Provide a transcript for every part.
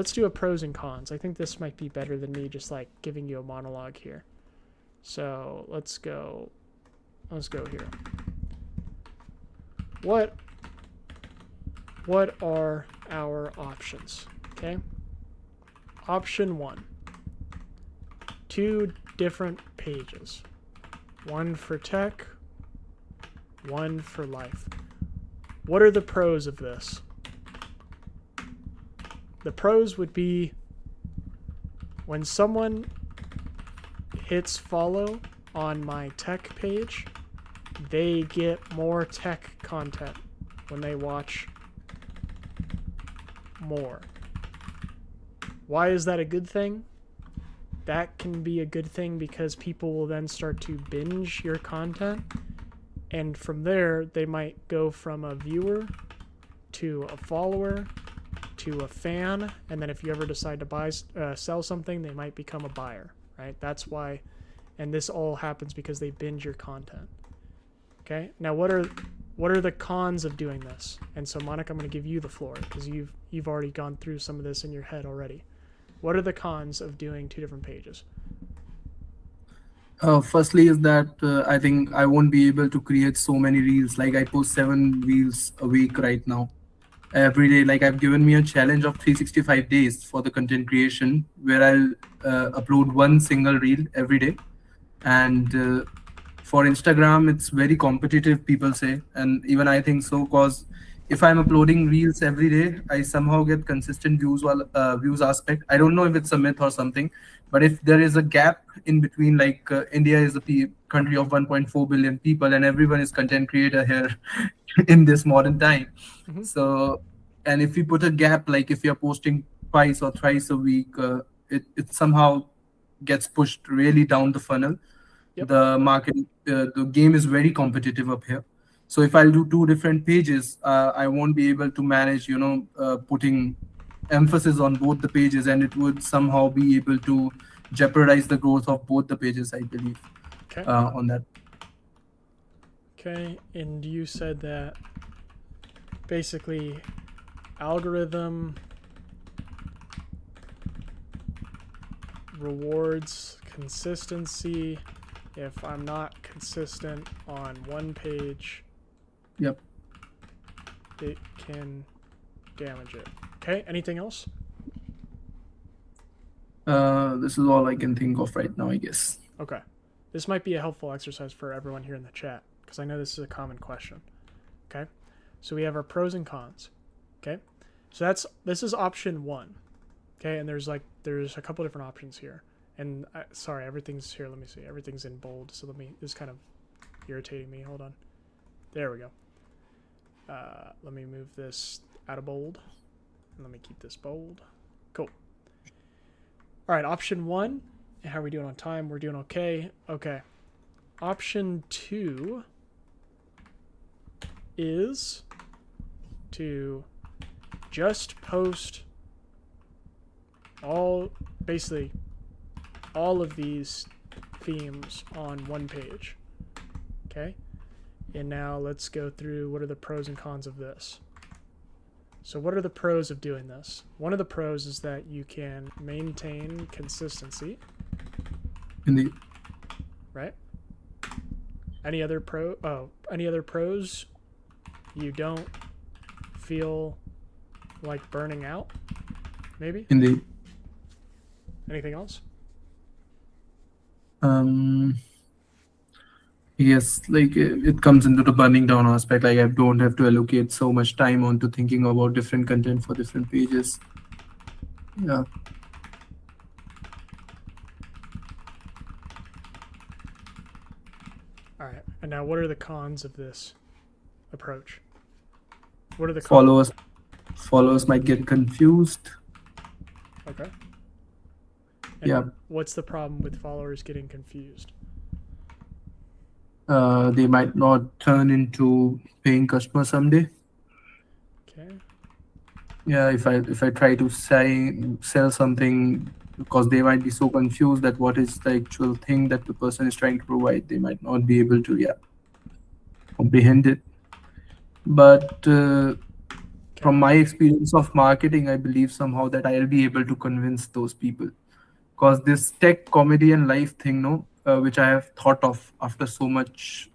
let's do a pros and cons. I think this might be better than me just like giving you a monologue here. So let's go here. What are our options? Okay. Option 1. 2 different pages. One for tech, one for life. What are the pros of this? The pros would be when someone hits follow on my tech page, they get more tech content when they watch more. Why is that a good thing? That can be a good thing because people will then start to binge your content, and from there they might go from a viewer to a follower to a fan, and then if you ever decide to sell something, they might become a buyer, right? That's why, and this all happens because they binge your content. Okay, now what are the cons of doing this? And so Monica, I'm going to give you the floor because you've already gone through some of this in your head already. What are the cons of doing 2 different pages? Firstly is that I think I won't be able to create so many reels. Like I post 7 reels a week right now. Every day, like I've given me a challenge of 365 days for the content creation where I'll upload 1 single reel every day. And for Instagram, it's very competitive, people say. And even I think so, because if I'm uploading reels every day, I somehow get consistent views views aspect. I don't know if it's a myth or something, but if there is a gap in between, like India is a country of 1.4 billion people, and everyone is content creator here in this modern time. Mm-hmm. So, and if we put a gap, like if you're posting twice or thrice a week, it somehow gets pushed really down the funnel. Yep. The market, the game is very competitive up here. So if I'll do 2 different pages, I won't be able to manage, putting emphasis on both the pages, and it would somehow be able to jeopardize the growth of both the pages, I believe. Okay. On that. Okay, and you said that basically algorithm rewards consistency. If I'm not consistent on one page, yep, it can damage it. Okay, anything else? This is all I can think of right now, I guess. Okay. This might be a helpful exercise for everyone here in the chat, because I know this is a common question. Okay, so we have our pros and cons. Okay, so this is option 1. Okay, and there's a couple different options here. And sorry, everything's here. Let me see. Everything's in bold. So this is kind of irritating me. Hold on. There we go. Let me move this out of bold. And let me keep this bold. Cool. All right, option 1. How are we doing on time? We're doing okay. Okay. Option 2 is to just post basically all of these themes on one page. Okay? And now let's go through what are the pros and cons of this. So what are the pros of doing this? One of the pros is that you can maintain consistency. Indeed. Right? Any other pros? You don't feel like burning out? Maybe? Indeed. Anything else? Yes, like it comes into the burning down aspect. Like I don't have to allocate so much time onto thinking about different content for different pages. Yeah. All right. And now what are the cons of this approach? What are the cons? Followers might get confused. Okay. And yeah. What's the problem with followers getting confused? They might not turn into paying customers someday. Okay. Yeah, if I try to sell something, because they might be so confused that what is the actual thing that the person is trying to provide, they might not be able to comprehend it. But from my experience of marketing, I believe somehow that I'll be able to convince those people. Because this tech comedy and life thing, no, which I have thought of after so much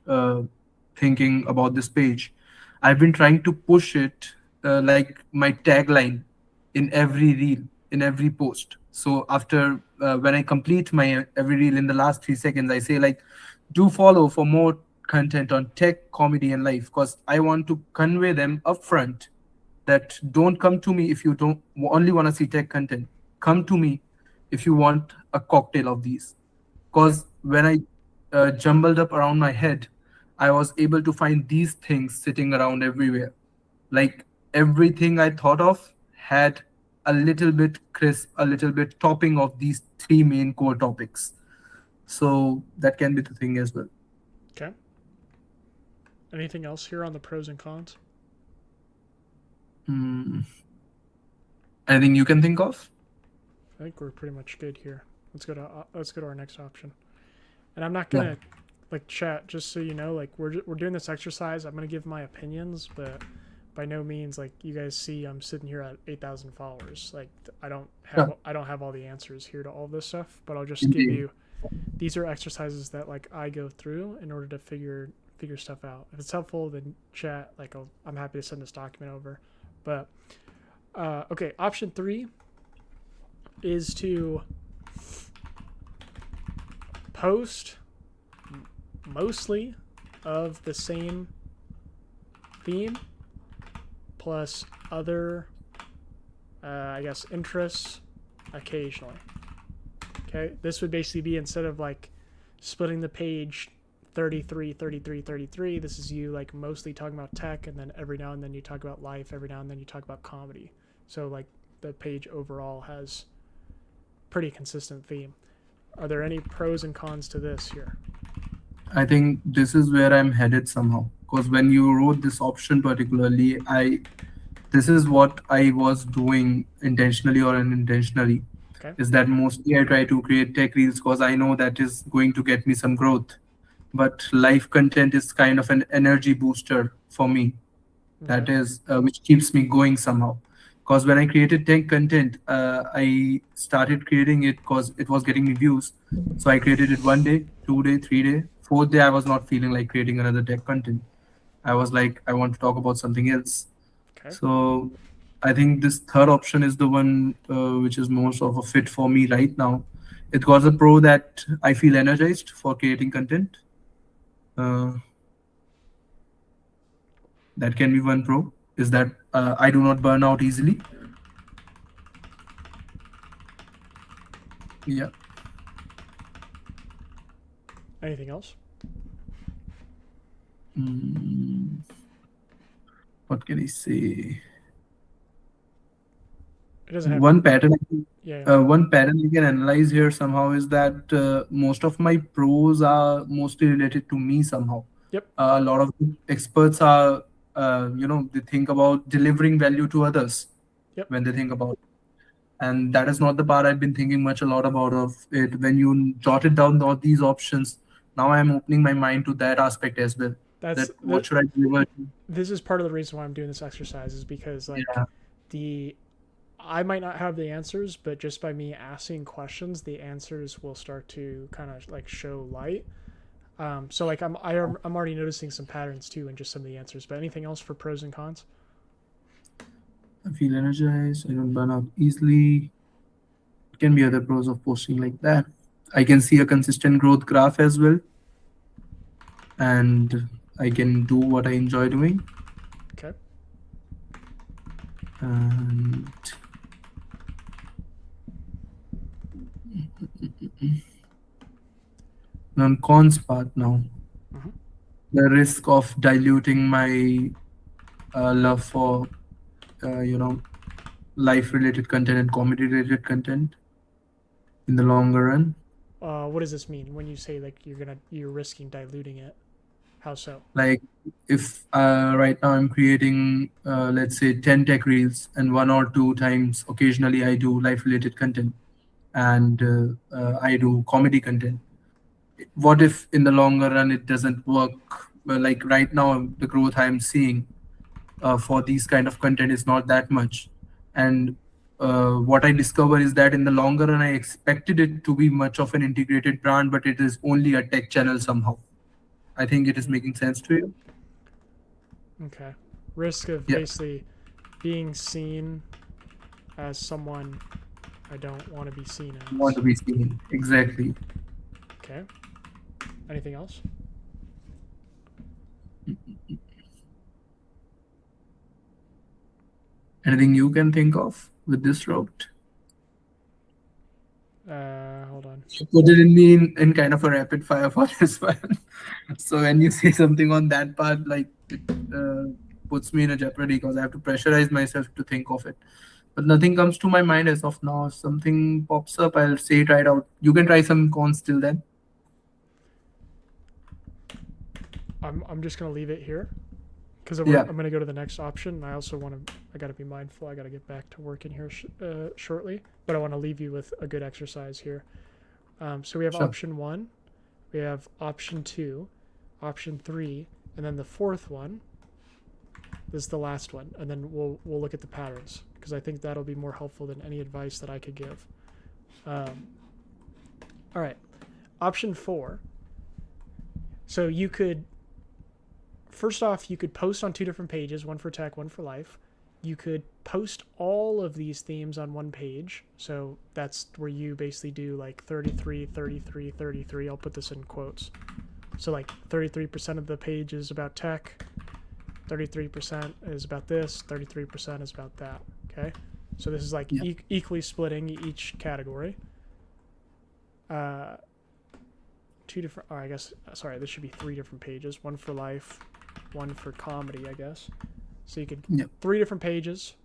thinking about this page, I've been trying to push it like my tagline in every reel, in every post. So after when I complete my every reel in the last 3 seconds, I say like, do follow for more content on tech, comedy, and life, because I want to convey them upfront that don't come to me if you don't only want to see tech content. Come to me if you want a cocktail of these. Okay. Because when I jumbled up around my head, I was able to find these things sitting around everywhere. Like everything I thought of had a little bit crisp, a little bit topping of these three main core topics. So that can be the thing as well. Okay. Anything else here on the pros and cons? Hmm. Anything you can think of? I think we're pretty much good here. Let's go to our next option. And I'm not Yeah. gonna like chat, just so you know, like we're doing this exercise. I'm gonna give my opinions, but by no means like you guys see I'm sitting here at 8,000 followers. Like I don't Yeah. have all the answers here to all this stuff, but I'll just give Indeed. you, these are exercises that like I go through in order to figure stuff out. If it's helpful, then chat. Like I'm happy to send this document over. But okay, option 3 is to post mostly of the same theme plus other I guess interests occasionally. Okay, this would basically be, instead of like splitting the page 33 33 33, this is you like mostly talking about tech, and then every now and then you talk about life, every now and then you talk about comedy. So like the page overall has pretty consistent theme. Are there any pros and cons to this here? I think this is where I'm headed somehow. Because when you wrote this option particularly, this is what I was doing intentionally or unintentionally. Okay. Is that mostly I try to create tech reels because I know that is going to get me some growth. But live content is kind of an energy booster for me. That Okay. is which keeps me going somehow. Because when I created tech content, I started creating it because it was getting me views. So I created it 1 day, 2 day, 3 day, fourth day. I was not feeling like creating another tech content. I was like, I want to talk about something else. Okay. So I think this third option is the one which is most of a fit for me right now. It got a pro that I feel energized for creating content. Uh, that can be one pro. Is that I do not burn out easily. Yeah. Anything else? Mm, what can I say? It doesn't have One to. pattern, Yeah. one pattern we can analyze here somehow is that most of my pros are mostly related to me somehow. Yep. A lot of experts are, they think about delivering value to others Yep. when they think about, and that is not the part I've been thinking much a lot about of it. When you jotted down all these options, now I'm opening my mind to that aspect as well. That's That what should I deliver? this is part of the reason why I'm doing this exercise, is because like Yeah, I might not have the answers, but just by me asking questions, the answers will start to kind of like show light. So like I'm already noticing some patterns too in just some of the answers. But anything else for pros and cons? I feel energized. I don't burn out easily. It can be other pros of posting like that. I can see a consistent growth graph as well, and I can do what I enjoy doing. Okay. And on cons part now, Mhm. the risk of diluting my love for life related content and comedy related content in the longer run. What does this mean when you say like you're risking diluting it? How so? Like if right now I'm creating let's say 10 tech reels, and one or two times occasionally I do life related content, and I do comedy content. What if in the longer run it doesn't work? Well, like right now the growth I'm seeing, for these kind of content is not that much. And what I discover is that in the longer run, I expected it to be much of an integrated brand, but it is only a tech channel somehow. I think it is making sense to you. Okay. Risk of Yeah. basically being seen as someone I don't want to be seen Want as. to be seen. Exactly. Okay. Anything else? Anything you can think of with this route? Hold on. You put it in me in kind of a rapid fire for this one. So when you say something on that part, like it puts me in a jeopardy because I have to pressurize myself to think of it. But nothing comes to my mind as of now. If something pops up, I'll say it right out. You can try some cons till then. I'm just gonna leave it here because Yeah. I'm gonna go to the next option. I also want to. I gotta be mindful. I gotta get back to work in here shortly. But I want to leave you with a good exercise here. So we have Sure. option 1, we have option 2, option 3, and then the fourth one. This is the last one, and then we'll look at the patterns because I think that'll be more helpful than any advice that I could give. All right, option 4. So you could, first off, you could post on 2 different pages, one for tech, one for life. You could post all of these themes on one page. So that's where you basically do like 33, 33, 33. I'll put this in quotes. So like 33% of the page is about tech, 33% is about this, 33% is about that. Okay. So this is like Yeah. equally splitting each category. 2 different, or I guess, sorry, this should be 3 different pages. One for life, one for comedy, I guess. So you could, Yeah. 3 different pages,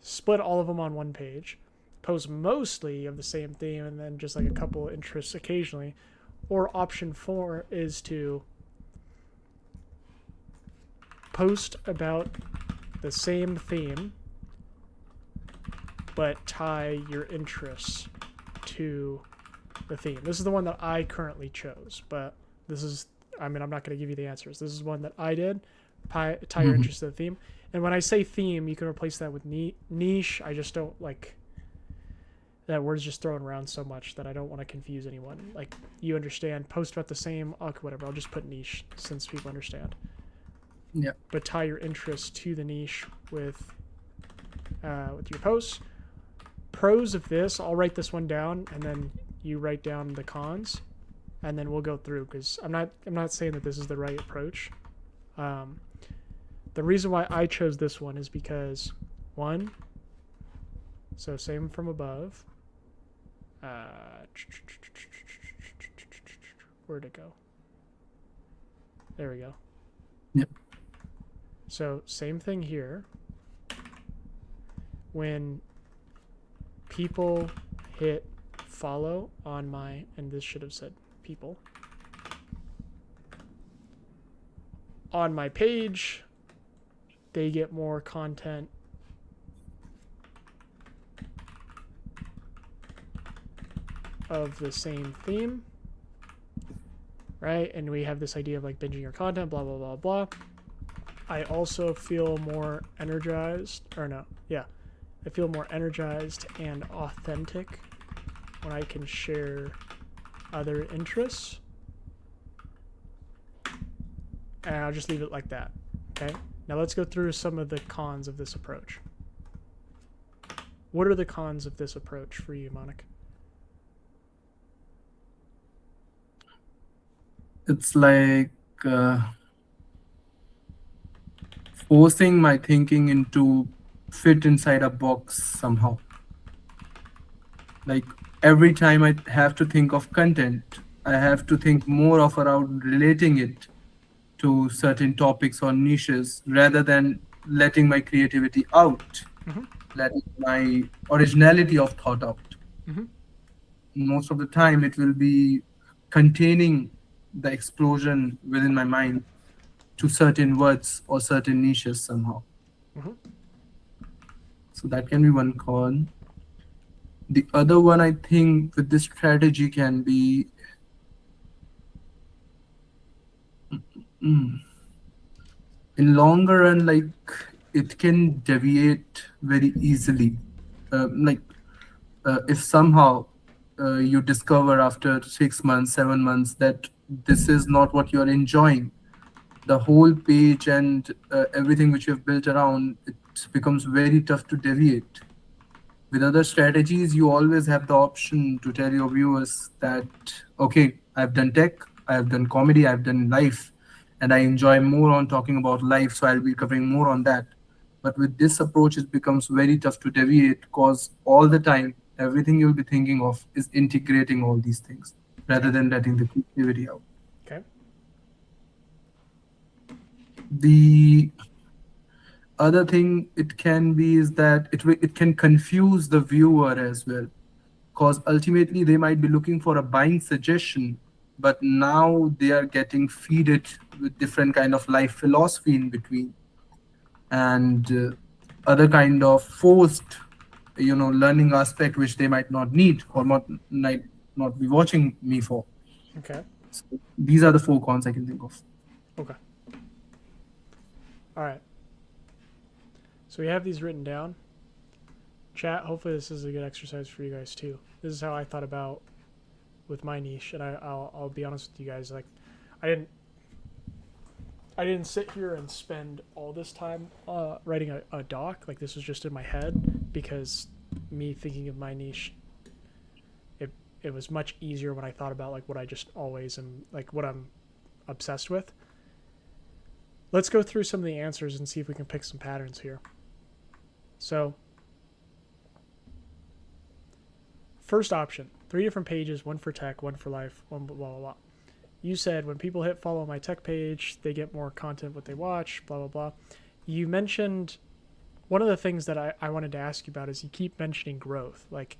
split all of them on one page, post mostly of the same theme, and then just like a couple interests occasionally. Or option 4 is to post about the same theme, but tie your interests to the theme. This is the one that I currently chose, but this is, I mean, I'm not going to give you the answers. This is one that I did. Tie your interest to the theme. And when I say theme, you can replace that with niche. I just don't like that word's just thrown around so much that I don't want to confuse anyone. Like, you understand, post about the same, whatever. I'll just put niche since people understand. Yeah. But tie your interest to the niche with your posts. Pros of this, I'll write this one down, and then you write down the cons, and then we'll go through, because I'm not saying that this is the right approach. The reason why I chose this one is because, 1, so same from above. Where'd it go? There we go. Yep. So same thing here. When people hit follow on my, and this should have said people, on my page, they get more content of the same theme, right? And we have this idea of like binging your content, blah, blah, blah, blah. I also feel more energized, or no, yeah. I feel more energized and authentic when I can share other interests. And I'll just leave it like that, okay? Now let's go through some of the cons of this approach. What are the cons of this approach for you, Monica? It's like forcing my thinking into fit inside a box somehow. Like every time I have to think of content, I have to think more of around relating it to certain topics or niches rather than letting my creativity out, letting my originality of thought out. Most of the time, it will be containing the explosion within my mind to certain words or certain niches somehow. So that can be one con. The other one, I think, with this strategy can be in longer run, like it can deviate very easily. Like if somehow you discover after 6 months, 7 months that this is not what you're enjoying, the whole page and everything which you've built around, it becomes very tough to deviate. With other strategies, you always have the option to tell your viewers that, okay, I've done tech, I've done comedy, I've done life, and I enjoy more on talking about life, so I'll be covering more on that. But with this approach, it becomes very tough to deviate because all the time, everything you'll be thinking of is integrating all these things rather Okay. than letting the creativity out. Okay. The other thing it can be is that it can confuse the viewer as well, because ultimately they might be looking for a buying suggestion, but now they are getting feed it with different kind of life philosophy in between, and other kind of forced, learning aspect which they might not need or might not be watching me for. Okay. So these are the four cons I can think of. Okay. All right. So we have these written down. Chat, hopefully this is a good exercise for you guys too. This is how I thought about with my niche, and I'll be honest with you guys. Like, I didn't sit here and spend all this time writing a doc. Like, this was just in my head because me thinking of my niche, it was much easier when I thought about like what I just always am, like what I'm obsessed with. Let's go through some of the answers and see if we can pick some patterns here. So, first option, 3 different pages, one for tech, one for life, one blah, blah, blah. You said when people hit follow my tech page, they get more content what they watch, blah, blah, blah. You mentioned one of the things that I wanted to ask you about is you keep mentioning growth. Like,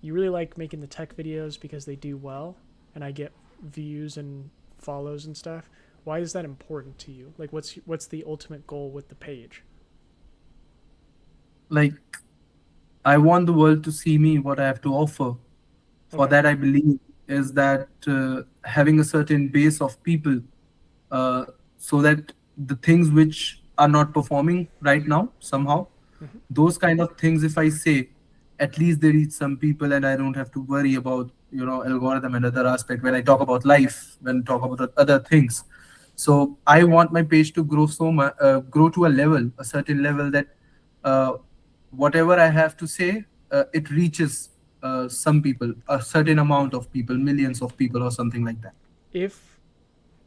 you really like making the tech videos because they do well and I get views and follows and stuff. Why is that important to you? Like, what's the ultimate goal with the page? Like, I want the world to see me, what I have to offer. For Okay. that, I believe is that having a certain base of people, uh, so that the things which are not performing right now somehow, Mm-hmm. those kind of things, if I say, at least they reach some people, and I don't have to worry about algorithm and other aspect when I talk about life, when I talk about other things. So I want my page to grow so much, grow to a level, a certain level that uh, whatever I have to say, it reaches some people, a certain amount of people, millions of people, or something like that. If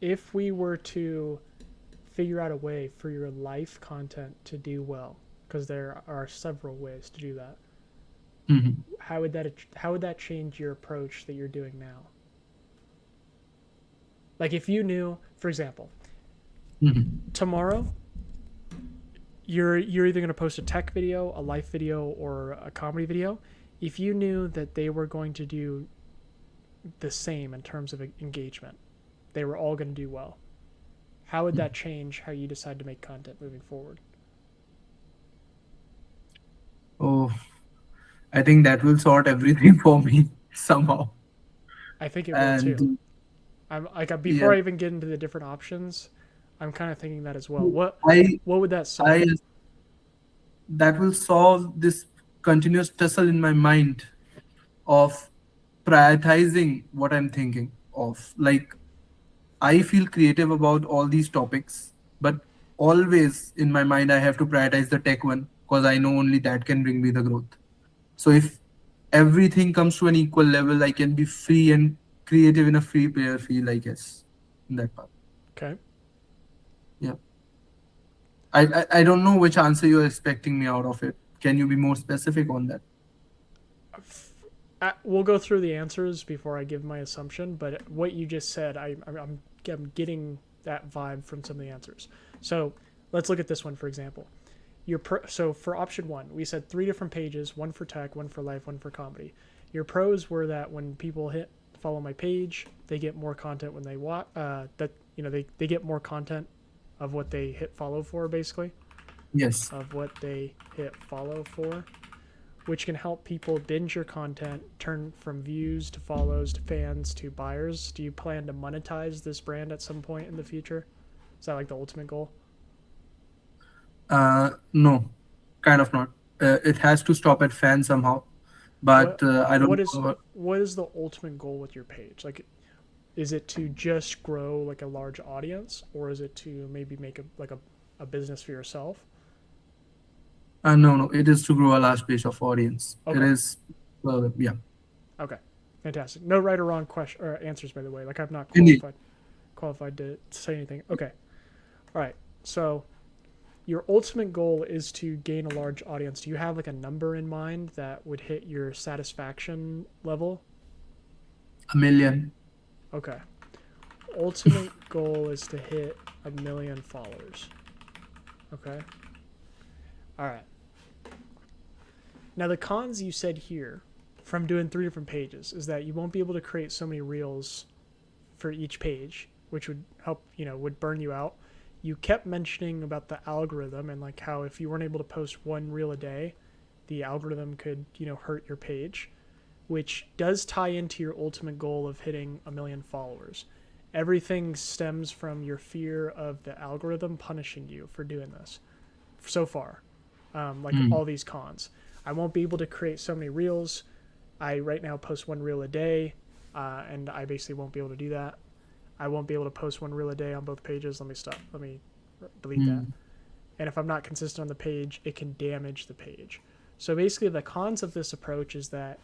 if we were to figure out a way for your life content to do well, because there are several ways to do that, Mhm. how would that change your approach that you're doing now? Like, if you knew, for example, Mhm. tomorrow you're either going to post a tech video, a life video, or a comedy video. If you knew that they were going to do the same in terms of engagement, they were all going to do well, how would that change how you decide to make content moving forward? Oh, I think that will sort everything for me somehow. I think it will too. And I'm like, yeah, before I even get into the different options, I'm kind of thinking that as well. I, What would that I, solve? that will solve this continuous tussle in my mind of prioritizing what I'm thinking of. Like, I feel creative about all these topics, but always in my mind, I have to prioritize the tech one because I know only that can bring me the growth. So if everything comes to an equal level, I can be free and creative in a free player feel, I guess, in that part. Okay. Yeah. I don't know which answer you're expecting me out of it. Can you be more specific on that? We'll go through the answers before I give my assumption, but what you just said, I'm getting that vibe from some of the answers. So let's look at this one, for example. So for option one, we said 3 different pages, one for tech, one for life, one for comedy. Your pros were that when people hit follow my page, they get more content when they watch. They get more content of what they hit follow for, basically, Yes. of what they hit follow for, which can help people binge your content, turn from views to follows to fans to buyers. Do you plan to monetize this brand at some point in the future? Is that like the ultimate goal? No, kind of not. It has to stop at fan somehow, but What I don't what is know. what is the ultimate goal with your page? Like, is it to just grow like a large audience, or is it to maybe make a business for yourself? No, no, it is to grow a large base of audience. It Okay. is, yeah, Okay. Fantastic. No right or wrong question or answers, by the way. Like, I'm not indeed. qualified to say anything. Okay. All right. So your ultimate goal is to gain a large audience. Do you have like a number in mind that would hit your satisfaction level? 1 million. Okay. Ultimate goal is to hit 1 million followers. Okay. All right. Now the cons you said here from doing 3 different pages is that you won't be able to create so many reels for each page, which would help, would burn you out. You kept mentioning about the algorithm and like how if you weren't able to post one reel a day, the algorithm could, hurt your page, which does tie into your ultimate goal of hitting 1 million followers. Everything stems from your fear of the algorithm punishing you for doing this so far. Like Hmm. all these cons. I won't be able to create so many reels. I right now post one reel a day, and I basically won't be able to do that. I won't be able to post one reel a day on both pages. Let me stop. Let me delete that. Hmm. And if I'm not consistent on the page, it can damage the page. So basically, the cons of this approach is that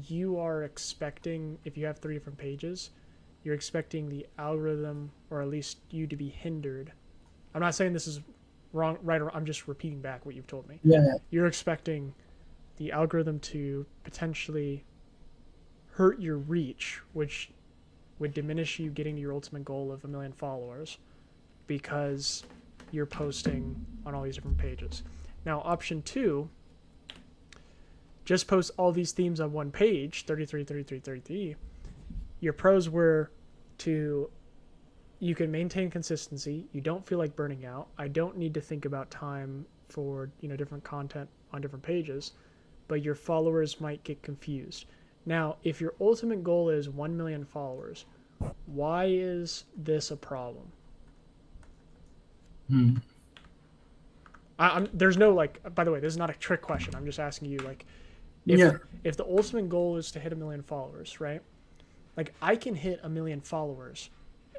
you are expecting, if you have 3 different pages, you're expecting the algorithm, or at least you, to be hindered. I'm not saying this is wrong, right, or I'm just repeating back what you've told me. Yeah, yeah. You're expecting the algorithm to potentially hurt your reach, which would diminish you getting to your ultimate goal of 1 million followers because you're posting on all these different pages. Now, option two, just post all these themes on one page, 33, 33, 33. Your pros were to you can maintain consistency. You don't feel like burning out. I don't need to think about time for different content on different pages, but your followers might get confused. Now, if your ultimate goal is 1 million followers, why is this a problem? Hmm. There's no like. By the way, this is not a trick question. I'm just asking you like, if Yeah. if the ultimate goal is to hit 1 million followers, right? Like I can hit 1 million followers.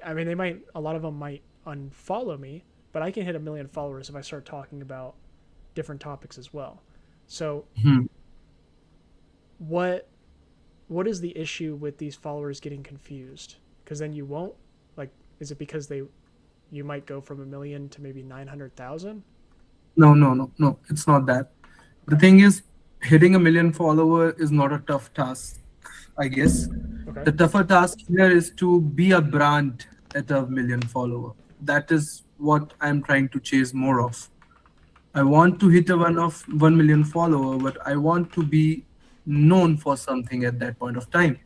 I mean, a lot of them might unfollow me, but I can hit 1 million followers if I start talking about different topics as well. So Hmm. what what is the issue with these followers getting confused? Because then you won't like. Is it because you might go from 1 million to maybe 900,000? No, no, no, no. It's not that. The Okay. thing is, hitting 1 million follower is not a tough task, I guess. Okay. The tougher task here is to be a brand at 1 million follower. That is what I'm trying to chase more of. I want to hit a 1 million follower, but I want to be known for something at that point of time.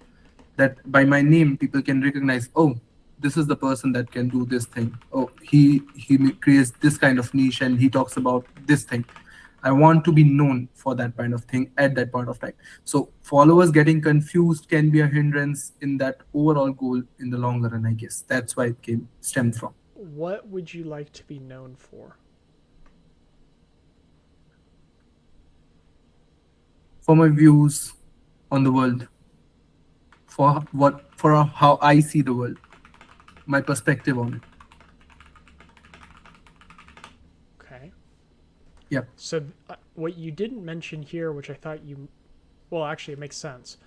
That by my name, people can recognize, oh, this is the person that can do this thing. Oh, he creates this kind of niche and he talks about this thing. I want to be known for that kind of thing at that point of time. So followers getting confused can be a hindrance in that overall goal in the longer run, I guess. That's why it came stemmed from. What would you like to be known for? For my views on the world, for how I see the world, my perspective on it. Okay. Yeah. So what you didn't mention here, which I thought well, actually, it makes sense.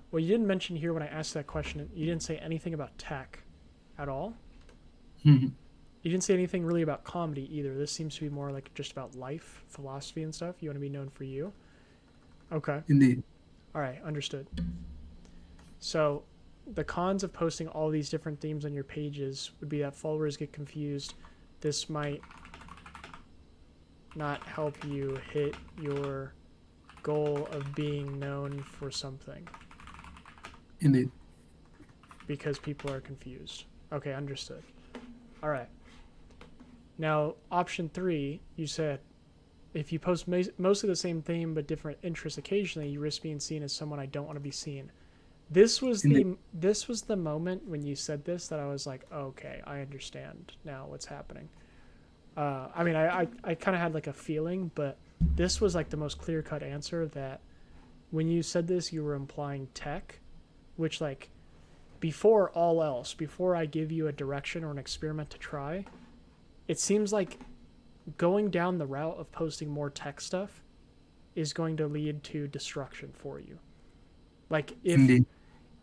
What you didn't mention here when I asked that question, you didn't say anything about tech at all. Mhm. You didn't say anything really about comedy either. This seems to be more like just about life, philosophy, and stuff. You want to be known for you. Okay. Indeed. All right. Understood. So the cons of posting all these different themes on your pages would be that followers get confused. This might not help you hit your goal of being known for something Indeed. because people are confused. Okay, understood. All right. Now, option three, you said if you post mostly the same theme but different interests occasionally, you risk being seen as someone I don't want to be seen. Indeed. This was the moment when you said this that I was like, okay, I understand now what's happening. I mean, I kind of had like a feeling, but this was like the most clear cut answer that when you said this, you were implying tech, which like before all else, before I give you a direction or an experiment to try, it seems like going down the route of posting more tech stuff is going to lead to destruction for you. Like Indeed.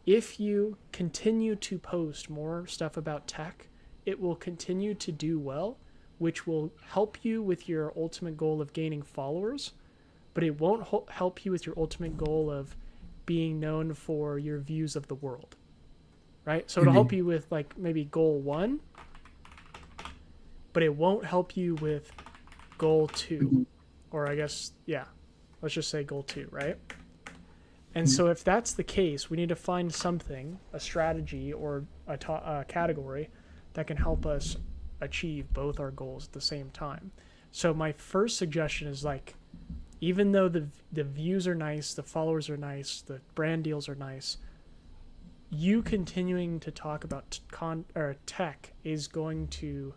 if you continue to post more stuff about tech, it will continue to do well, which will help you with your ultimate goal of gaining followers, but it won't help you with your ultimate goal of being known for your views of the world. Right? So it'll help Indeed. you with like maybe goal 1, but it won't help you with goal 2. Or I guess, yeah, let's just say goal 2, right? And so if that's the case, we need to find something, a strategy or a category that can help us achieve both our goals at the same time. So my first suggestion is like, even though the views are nice, the followers are nice, the brand deals are nice, you continuing to talk about tech is going to,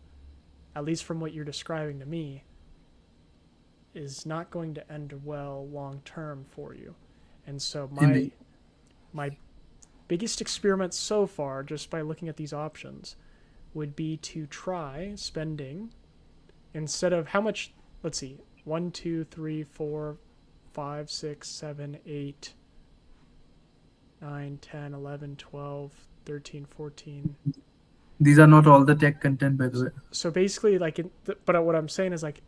at least from what you're describing to me, is not going to end well long term for you. And so Indeed. my biggest experiment so far, just by looking at these options, would be to try spending, instead of how much, let's see, 1, 2, 3, 4, 5, 6, 7, 8, 9, 10, 11, 12, 13, 14. These are not all the tech content, by the way. So basically, like, but what I'm saying is, like,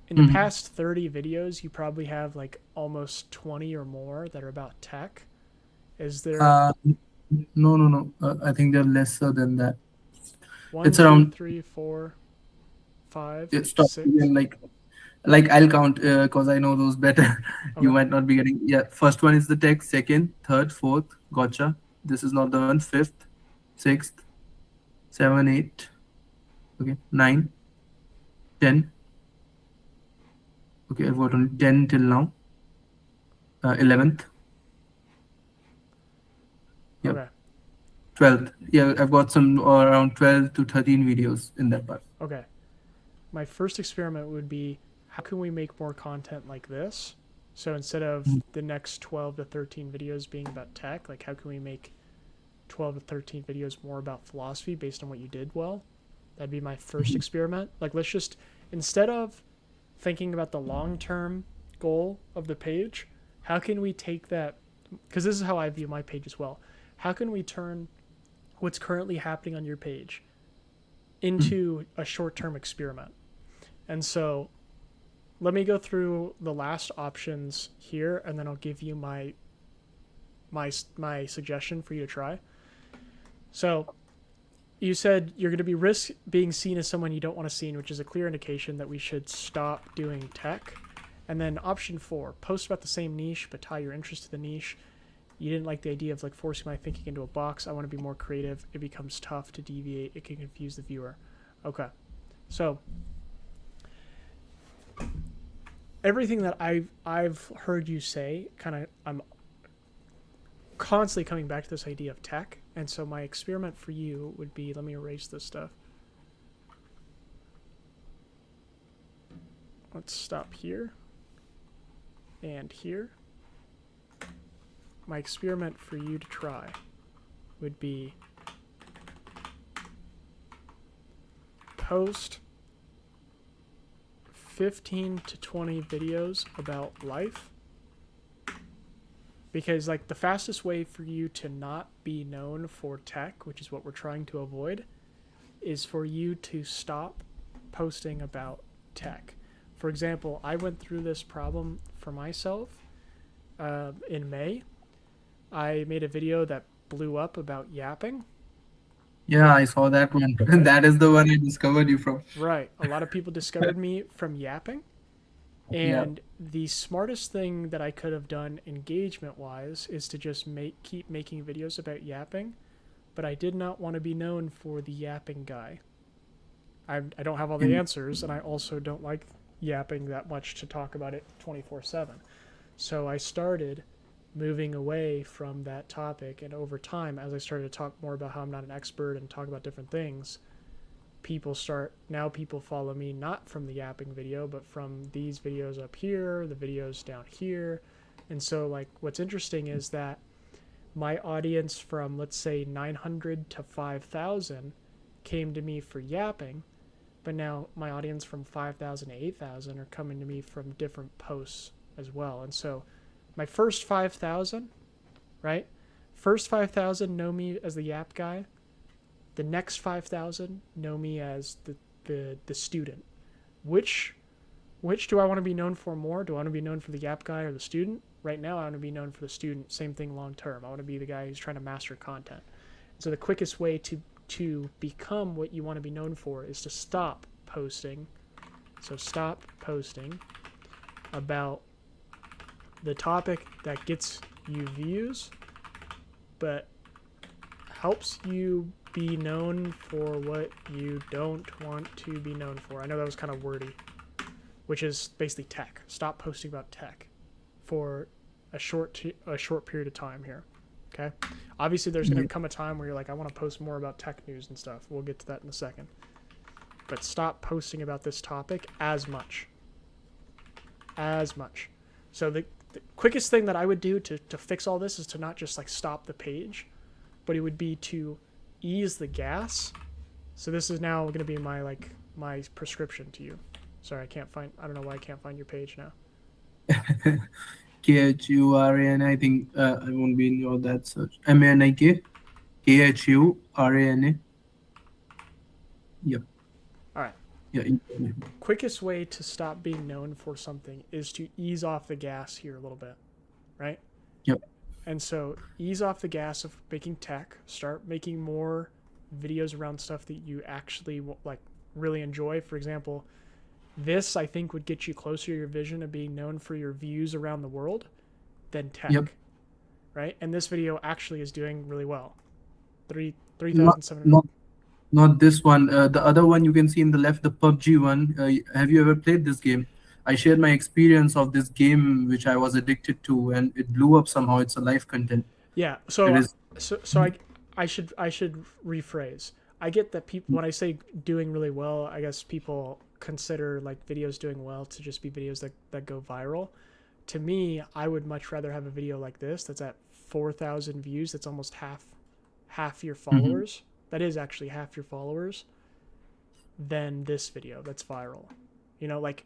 in the past 30 videos, you probably have, like, almost 20 or more that are about tech. Is there No. I think they're lesser than that. 1, It's 2, around. 3, 4, 5, Stop 6? again, like I'll count because I know those better. You Okay. might not be getting. Yeah, first one is the tech. Second, third, fourth. Gotcha. This is not the one. Fifth, sixth, 7, 8. Okay, 9, 10. Okay, I've got only 10 till now. 11th. Yeah, Okay. 12th. Yeah, I've got some around 12 to 13 videos in that part. Okay. My first experiment would be, how can we make more content like this? So instead of the next 12 to 13 videos being about tech, like how can we make 12 to 13 videos more about philosophy based on what you did well? That'd be my first experiment. Like, let's just, instead of thinking about the long-term goal of the page, how can we take that, because this is how I view my page as well. How can we turn what's currently happening on your page into a short-term experiment? And so let me go through the last options here, and then I'll give you my suggestion for you to try. So you said you're going to be risk being seen as someone you don't want to see, which is a clear indication that we should stop doing tech. And then option 4, post about the same niche, but tie your interest to the niche. You didn't like the idea of like forcing my thinking into a box. I want to be more creative. It becomes tough to deviate. It can confuse the viewer. Okay. So everything that I've heard you say, kind of, I'm constantly coming back to this idea of tech. And so my experiment for you would be, let me erase this stuff. Let's stop here and here. My experiment for you to try would be post 15 to 20 videos about life, because like the fastest way for you to not be known for tech, which is what we're trying to avoid, is for you to stop posting about tech. For example, I went through this problem for myself in May. I made a video that blew up about yapping. Yeah, I saw that one. Right? That is the one I discovered you from. Right. A lot of people discovered me from yapping. Yeah. And the smartest thing that I could have done engagement-wise is to just keep making videos about yapping. But I did not want to be known for the yapping guy. I don't have all the answers, and I also don't like yapping that much to talk about it 24/7. So I started moving away from that topic, and over time, as I started to talk more about how I'm not an expert and talk about different things, people follow me not from the yapping video, but from these videos up here, the videos down here. And so like what's interesting is that my audience from, let's say, 900 to 5,000 came to me for yapping, but now my audience from 5,000 to 8,000 are coming to me from different posts as well. And so my first 5,000, right? First 5,000 know me as the yap guy. The next 5,000 know me as the student. Which do I want to be known for more? Do I want to be known for the yap guy or the student? Right now, I want to be known for the student. Same thing long term. I want to be the guy who's trying to master content. So the quickest way to become what you want to be known for is to stop posting. So stop posting about the topic that gets you views, but helps you be known for what you don't want to be known for. I know that was kind of wordy, which is basically tech. Stop posting about tech for a short period of time here. Okay. Obviously, there's going to come a time where you're like, I want to post more about tech news and stuff. We'll get to that in a second. But stop posting about this topic as much. So the quickest thing that I would do to fix all this is to not just like stop the page, but it would be to ease the gas. So this is now going to be my prescription to you. Sorry, I don't know why I can't find your page now. KHURAN. I think I won't be in your that search. MANIK KHURANA. Yep. All right. Yeah. Quickest way to stop being known for something is to ease off the gas here a little bit, right? Yep. And so ease off the gas of making tech. Start making more videos around stuff that you actually like really enjoy. For example, this I think would get you closer to your vision of being known for your views around the world than tech, right? And this video actually is doing really well. 3,700. Not this one. The other one you can see in the left, the PUBG one. Have you ever played this game? I shared my experience of this game, which I was addicted to, and it blew up somehow. It's a live content. Yeah. So I should rephrase. I get that people, when I say doing really well, I guess people consider like videos doing well to just be videos that go viral. To me, I would much rather have a video like this that's at 4,000 views. That's almost half your followers. That is actually half your followers than this video that's viral. You know, like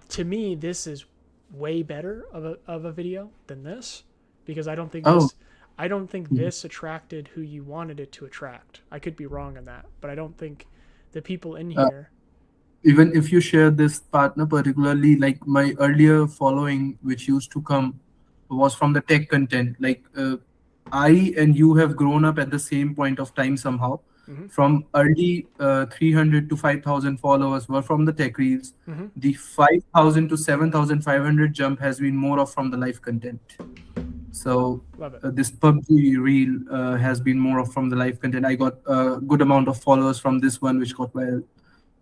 to me, this is way better of a video than this, because I don't think this attracted who you wanted it to attract. I could be wrong on that, but I don't think the people in here. Even if you share this partner, particularly like my earlier following, which used to come, was from the tech content. Like I and you have grown up at the same point of time somehow. From early 300 to 5,000 followers were from the tech reels. The 5,000 to 7,500 jump has been more of from the live content. So this PUBG reel has been more of from the live content. I got a good amount of followers from this one, which got viral.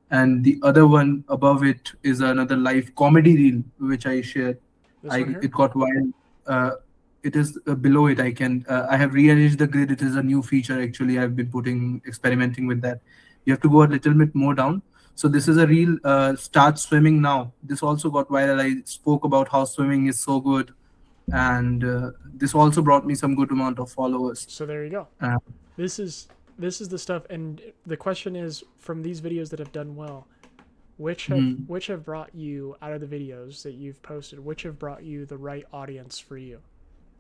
And the other one above it is another live comedy reel, which I shared. It got viral. It is below it. I have rearranged the grid. It is a new feature actually. I've been experimenting with that. You have to go a little bit more down. So this is a reel. Start swimming now. This also got viral. I spoke about how swimming is so good, and this also brought me some good amount of followers. So there you go. This is the stuff. And the question is, from these videos that have done well, which have brought you out of the videos that you've posted, which have brought you the right audience for you?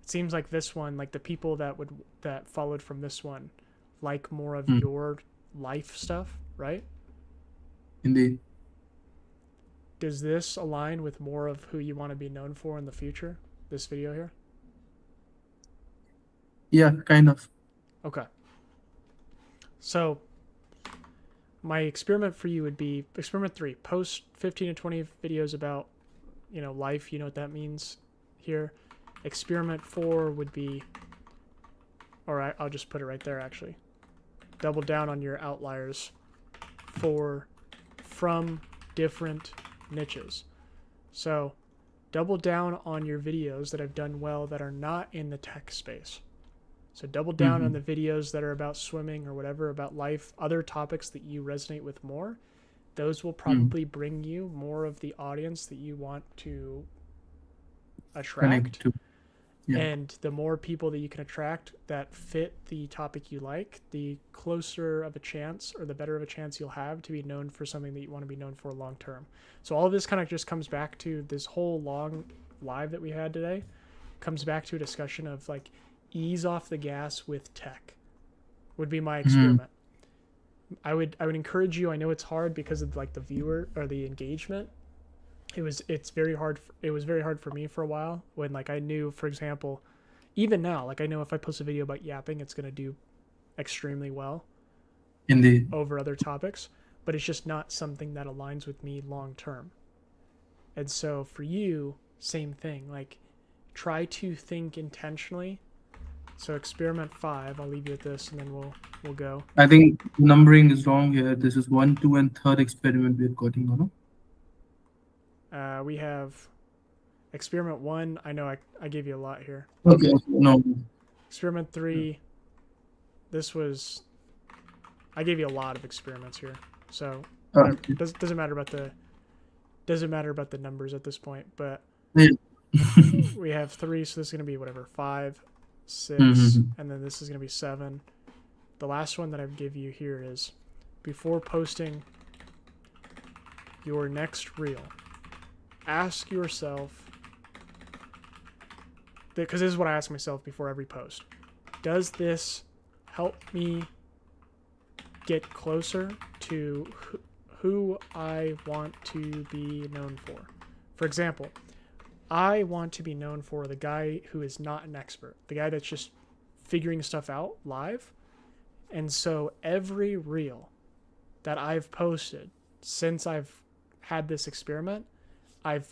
It seems like this one, like the people that followed from this one, like more of your life stuff, right? Indeed. Does this align with more of who you want to be known for in the future? This video here? Yeah, kind of. Okay. So my experiment for you would be experiment 3. Post 15 to 20 videos about, life. You know what that means here. Experiment 4 would be, or I'll just put it right there actually. Double down on your outliers from different niches. So double down on your videos that have done well that are not in the tech space. So double down on the videos that are about swimming or whatever, about life, other topics that you resonate with more. Those will probably bring you more of the audience that you want to Connect attract. to. Yeah. And the more people that you can attract that fit the topic you like, the closer of a chance or the better of a chance you'll have to be known for something that you want to be known for long term. So all of this kind of just comes back to this whole long live that we had today, comes back to a discussion of like ease off the gas with tech would be my experiment. I would encourage you. I know it's hard because of like the viewer or the engagement. It was very hard for me for a while when like I knew, for example, even now, like I know if I post a video about yapping, it's going to do extremely well Indeed. over other topics, but it's just not something that aligns with me long term. And so for you, same thing, like try to think intentionally. So experiment 5, I'll leave you with this and then we'll go. I think numbering is wrong here. This is 1, 2, and third experiment we're going on. We have experiment 1. I know I gave you a lot here. Okay. No. Experiment 3. This was, I gave you a lot of experiments here. So doesn't matter about the numbers at this point, but yeah. we have 3, so this is going to be whatever, 5, 6, and then this is going to be 7. The last one that I give you here is before posting your next reel, ask yourself, because this is what I ask myself before every post, does this help me get closer to who I want to be known for? For example, I want to be known for the guy who is not an expert, the guy that's just figuring stuff out live. And so every reel that I've posted since I've had this experiment, I've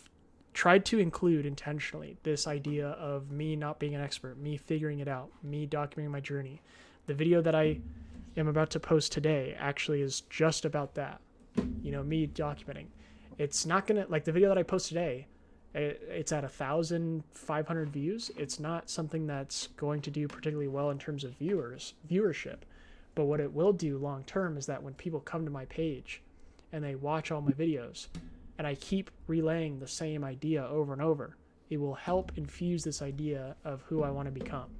tried to include intentionally this idea of me not being an expert, me figuring it out, me documenting my journey. The video that I am about to post today actually is just about that, me documenting. It's not going to, like the video that I post today, it's at 1,500 views. It's not something that's going to do particularly well in terms of viewership. But what it will do long term is that when people come to my page and they watch all my videos and I keep relaying the same idea over and over, it will help infuse this idea of who I want to become.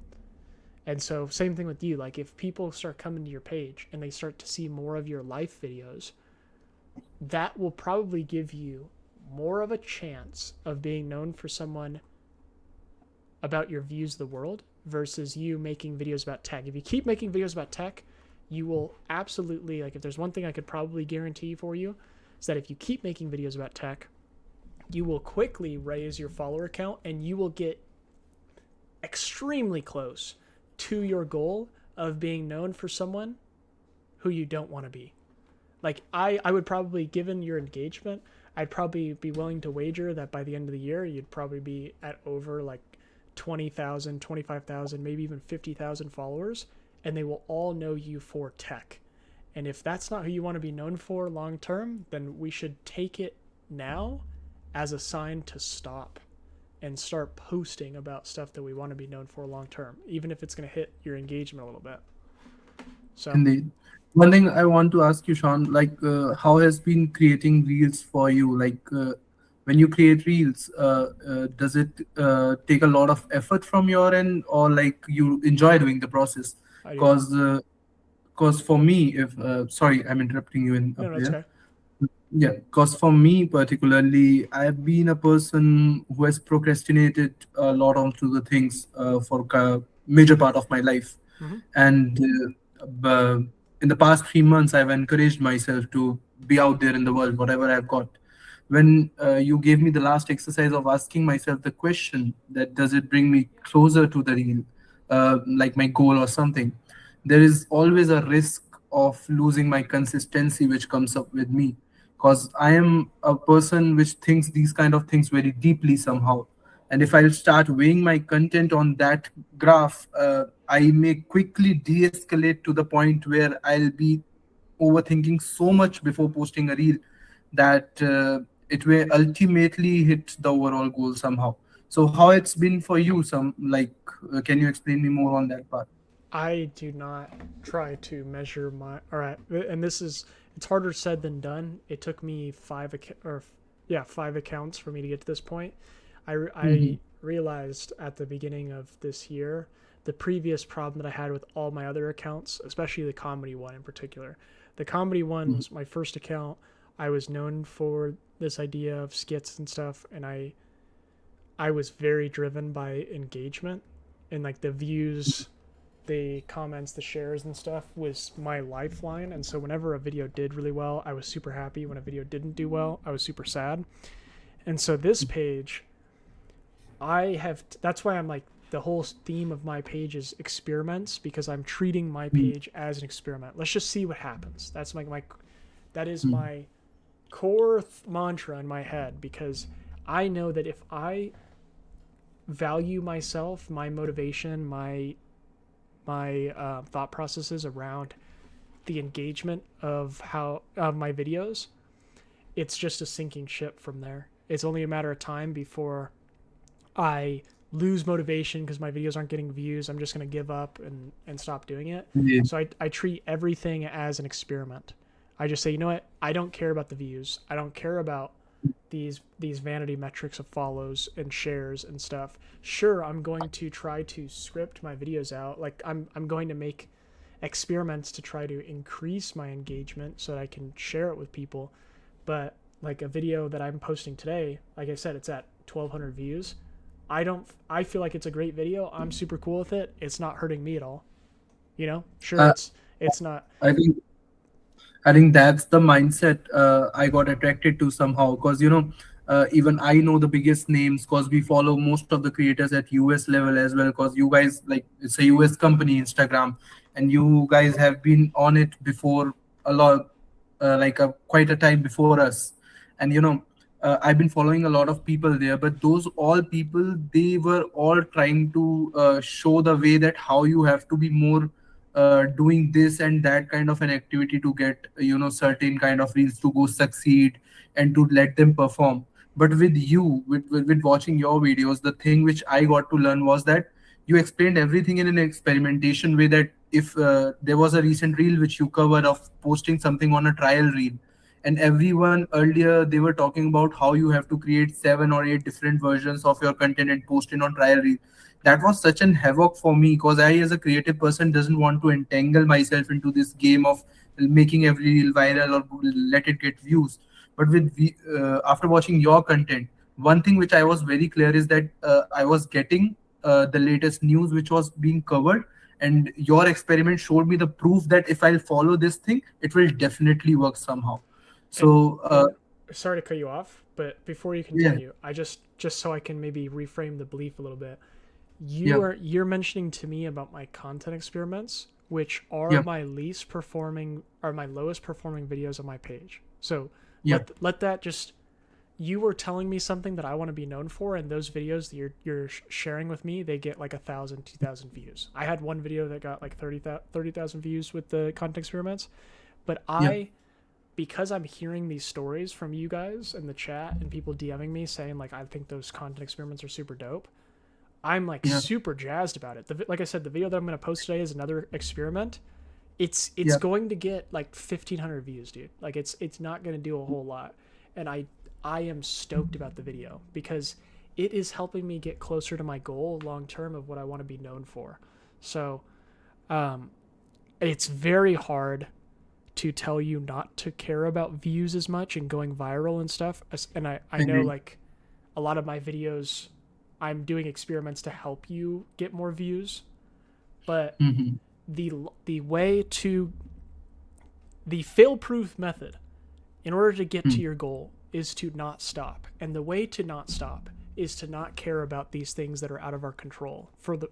And so same thing with you. Like if people start coming to your page and they start to see more of your life videos, that will probably give you more of a chance of being known for someone about your views of the world versus you making videos about tech. If you keep making videos about tech, you will absolutely, like if there's one thing I could probably guarantee for you, is that if you keep making videos about tech, you will quickly raise your follower count and you will get extremely close to your goal of being known for someone who you don't want to be. Like I would probably, given your engagement, I'd probably be willing to wager that by the end of the year, you'd probably be at over like 20,000, 25,000, maybe even 50,000 followers, and they will all know you for tech. And if that's not who you want to be known for long term, then we should take it now as a sign to stop and start posting about stuff that we want to be known for long term, even if it's going to hit your engagement a little bit. So Indeed. One thing I want to ask you, Sean, like how has been creating reels for you? Like when you create reels, does it take a lot of effort from your end, or like you enjoy doing the process? Because for me, if sorry, I'm interrupting you in no, it's okay. Yeah, because for me particularly, I've been a person who has procrastinated a lot onto the things for a major part of my life. And in the past 3 months, I've encouraged myself to be out there in the world, whatever I've got. When you gave me the last exercise of asking myself the question that does it bring me closer to the real, like my goal or something, there is always a risk of losing my consistency which comes up with me, because I am a person which thinks these kind of things very deeply somehow. And if I'll start weighing my content on that graph, I may quickly de-escalate to the point where I'll be overthinking so much before posting a reel that it will ultimately hit the overall goal somehow. So how it's been for you? Can you explain me more on that part? I do not try to measure my. All right, and it's harder said than done. It took me 5 accounts for me to get to this point. Mm-hmm. I realized at the beginning of this year the previous problem that I had with all my other accounts, especially the comedy one in particular. The comedy one was my first account. I was known for this idea of skits and stuff, and I was very driven by engagement and like the views, the comments, the shares and stuff was my lifeline. And so whenever a video did really well, I was super happy. When a video didn't do well, I was super sad. And so this page, that's why I'm like, the whole theme of my page is experiments, because I'm treating my page as an experiment. Let's just see what happens. That's that is my core mantra in my head, because I know that if I value myself, my motivation, my thought processes around the engagement of my videos, it's just a sinking ship from there. It's only a matter of time before I lose motivation because my videos aren't getting views. I'm just going to give up and stop doing it. Yeah. So I treat everything as an experiment. I just say, you know what? I don't care about the views. I don't care about these vanity metrics of follows and shares and stuff. Sure, I'm going to try to script my videos out. Like I'm going to make experiments to try to increase my engagement so that I can share it with people. But like a video that I'm posting today, like I said, it's at 1,200 views. I feel like it's a great video. I'm super cool with it. It's not hurting me at all. You know, sure, Uh, it's not. I think I think that's the mindset I got attracted to somehow, because even I know the biggest names because we follow most of the creators at US level as well. Because you guys, like, it's a US company, Instagram, and you guys have been on it before a lot, quite a time before us. And I've been following a lot of people there, but those all people, they were all trying to show the way that how you have to be more doing this and that kind of an activity to get certain kind of reels to go succeed and to let them perform. But with you, with watching your videos, the thing which I got to learn was that you explained everything in an experimentation way, that if there was a recent reel which you covered of posting something on a trial reel, and everyone earlier they were talking about how you have to create 7 or 8 different versions of your content and post it on trial reel. That was such an havoc for me, because I, as a creative person, doesn't want to entangle myself into this game of making every reel viral or let it get views. But after watching your content, one thing which I was very clear is that I was getting the latest news which was being covered, and your experiment showed me the proof that if I'll follow this thing, it will definitely work somehow. And So sorry to cut you off, but before you yeah, continue, I just so I can maybe reframe the belief a little bit. yeah, You're mentioning to me about my content experiments, which are yeah, my least performing, are my lowest performing videos on my page. So yeah, let that just, you were telling me something that I want to be known for, and those videos that you're sharing with me, they get like 1,000, 2,000 views. I had one video that got like 30,000 views with the content experiments, but yeah, because I'm hearing these stories from you guys in the chat and people DMing me saying like I think those content experiments are super dope, I'm like yeah, super jazzed about it. Like I said, the video that I'm going to post today is another experiment. It's yeah, going to get like 1,500 views, dude. Like it's not going to do a whole lot, and I am stoked about the video because it is helping me get closer to my goal long term of what I want to be known for. So, um, it's very hard to tell you not to care about views as much and going viral and stuff. And I know indeed. like a lot of my videos, I'm doing experiments to help you get more views, but Hmm. the the way to the fail-proof method in order to get to your goal is to not stop. And the way to not stop is to not care about these things that are out of our control.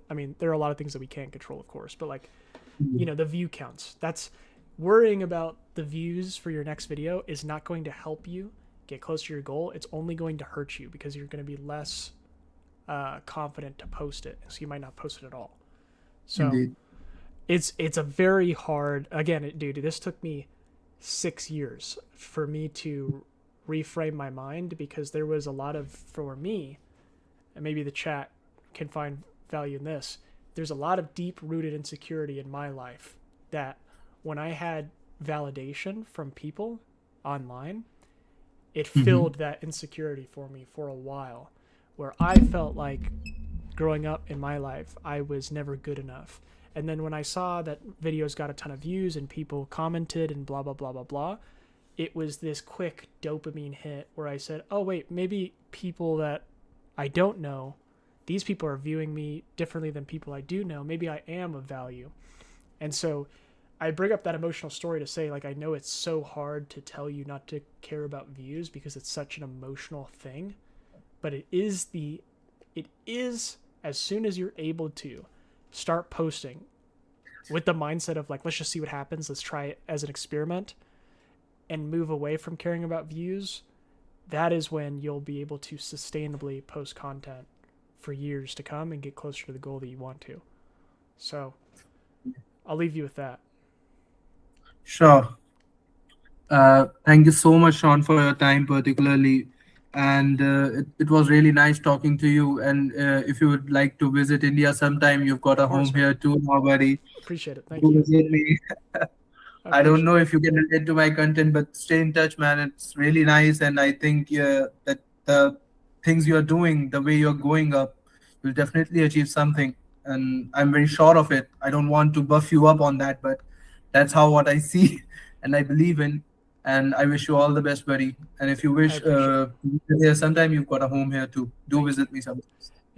I mean, there are a lot of things that we can't control, of course, but like, the view counts. That's worrying about the views for your next video is not going to help you get close to your goal. It's only going to hurt you because you're going to be less confident to post it. So you might not post it at all. So Indeed. it's a very hard, again, dude, this took me 6 years for me to reframe my mind, because there was a lot of, for me, and maybe the chat can find value in this, there's a lot of deep rooted insecurity in my life that when I had validation from people online, it Mm-hmm. filled that insecurity for me for a while, where I felt like growing up in my life, I was never good enough. And then when I saw that videos got a ton of views and people commented and blah, blah, blah, blah, blah, it was this quick dopamine hit where I said, oh, wait, maybe people that I don't know, these people are viewing me differently than people I do know. Maybe I am of value. And so I bring up that emotional story to say, like, I know it's so hard to tell you not to care about views because it's such an emotional thing, but it is as soon as you're able to start posting with the mindset of like, let's just see what happens, let's try it as an experiment and move away from caring about views, that is when you'll be able to sustainably post content for years to come and get closer to the goal that you want to. So I'll leave you with that. Sure. Thank you so much, Sean, for your time, particularly. And it was really nice talking to you. And if you would like to visit India sometime, you've got Of a home course, man. here too now, buddy. Appreciate it. Thank Do you. visit me. I I don't appreciate know it. if you can relate to my content, but stay in touch, man. It's really nice. And I think that the things you're doing, the way you're going up, you'll definitely achieve something. And I'm very sure of it. I don't want to buff you up on that, but that's how what I see and I believe in. And I wish you all the best, buddy. And if you I wish appreciate it. to visit here sometime, you've got a home here too. Do Thank you. visit me sometime.